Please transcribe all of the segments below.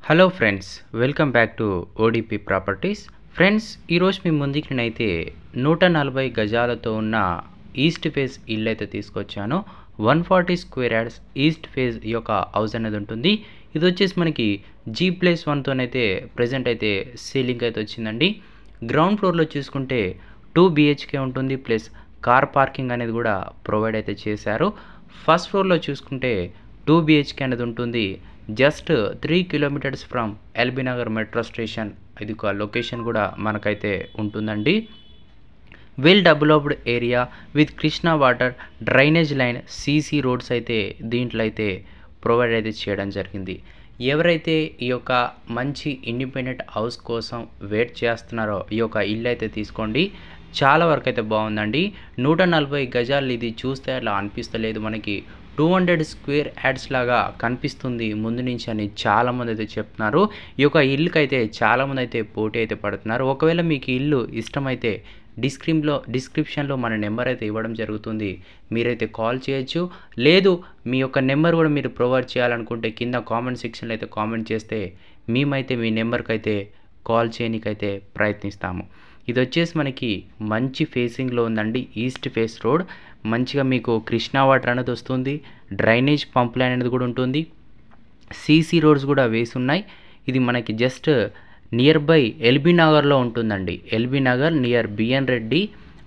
Hello friends, welcome back to ODP properties. Friends, ఈరోజు మీ ముందుకి నేనైతే 140 గజాలతో ఉన్న ఈస్ట్ ఫేస్ ఇల్లు అయితే తీసుకొచ్చాను. 140 స్క్వేర్ యార్డ్స్ ఈస్ట్ ఫేస్ ఈ యొక్క హౌస్ అనేది ఉంటుంది. ఇది వచ్చేసి మనకి G+1తోనైతే ప్రజెంట్ అయితే సీలింగ్ అయితే వచ్చిందండి. గ్రౌండ్ ఫ్లోర్లో చూసుకుంటే 2 BHK ఉంటుంది, ప్లస్ కార్ పార్కింగ్ అనేది కూడా ప్రొవైడ్ అయితే చేశారు. ఫస్ట్ ఫ్లోర్లో చూసుకుంటే 2 BHK అనేది ఉంటుంది. Just 3 kilometres from LB Nagar metro station. ఇది ఒక లొకేషన్ కూడా మనకైతే ఉంటుందండి. Well developed area with Krishna water, drainage line, CC roads అయితే దీంట్లో అయితే ప్రొవైడ్ అయితే చేయడం జరిగింది. ఎవరైతే ఈ యొక్క మంచి ఇండిపెండెంట్ హౌస్ కోసం వెయిట్ చేస్తున్నారో ఈ యొక్క ఇల్లు అయితే తీసుకోండి. చాలా వరకు అయితే బాగుందండి. 140 గజాలు ఇది చూస్తే అలా అనిపిస్తలేదు, మనకి 200 స్క్వేర్ యార్డ్స్ లాగా కనిపిస్తుంది ముందు నుంచి అని చాలామంది అయితే చెప్తున్నారు. ఈ యొక్క ఇల్లుకి అయితే చాలామంది అయితే పోటీ అయితే పడుతున్నారు. ఒకవేళ మీకు ఇల్లు ఇష్టమైతే డిస్క్రిప్షన్లో మన నెంబర్ అయితే ఇవ్వడం జరుగుతుంది, మీరైతే కాల్ చేయొచ్చు. లేదు మీ యొక్క నెంబర్ కూడా మీరు ప్రొవైడ్ చేయాలనుకుంటే కింద కామెంట్ సెక్షన్లో అయితే కామెంట్ చేస్తే మేమైతే మీ నెంబర్కి అయితే కాల్ చేయడానికైతే ప్రయత్నిస్తాము. ఇది వచ్చేసి మనకి మంచి ఫేసింగ్లో ఉందండి, ఈస్ట్ ఫేస్ రోడ్. మంచిగా మీకు కృష్ణా వాటర్ అనేది వస్తుంది, డ్రైనేజ్ పంప్ లైన్ అనేది కూడా ఉంటుంది, సీసీ రోడ్స్ కూడా వేసి ఉన్నాయి. ఇది మనకి జస్ట్ నియర్ బై ఎల్బీ నగర్లో ఉంటుందండి. LB Nagar near BN Reddy,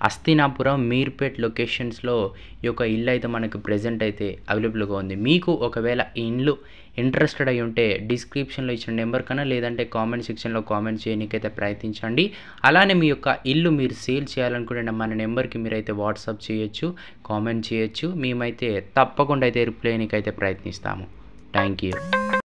Hastinapuram, Meerpet లొకేషన్స్లో ఈ యొక్క ఇల్లు అయితే మనకు ప్రెజెంట్ అయితే అవైలబుల్గా ఉంది. మీకు ఒకవేళ ఈ ఇల్లు ఇంట్రెస్టెడ్ అయి ఉంటే డిస్క్రిప్షన్లో ఇచ్చిన నెంబర్ కన్నా లేదంటే కామెంట్ సెక్షన్లో కామెంట్ చేయడానికైతే ప్రయత్నించండి. అలానే మీ యొక్క ఇల్లు మీరు సేల్ చేయాలనుకుంటే మన నెంబర్కి మీరైతే వాట్సాప్ చేయొచ్చు, కామెంట్ చేయొచ్చు. మేమైతే తప్పకుండా అయితే రిప్లై చేయడానికైతే ప్రయత్నిస్తాము. Thank you.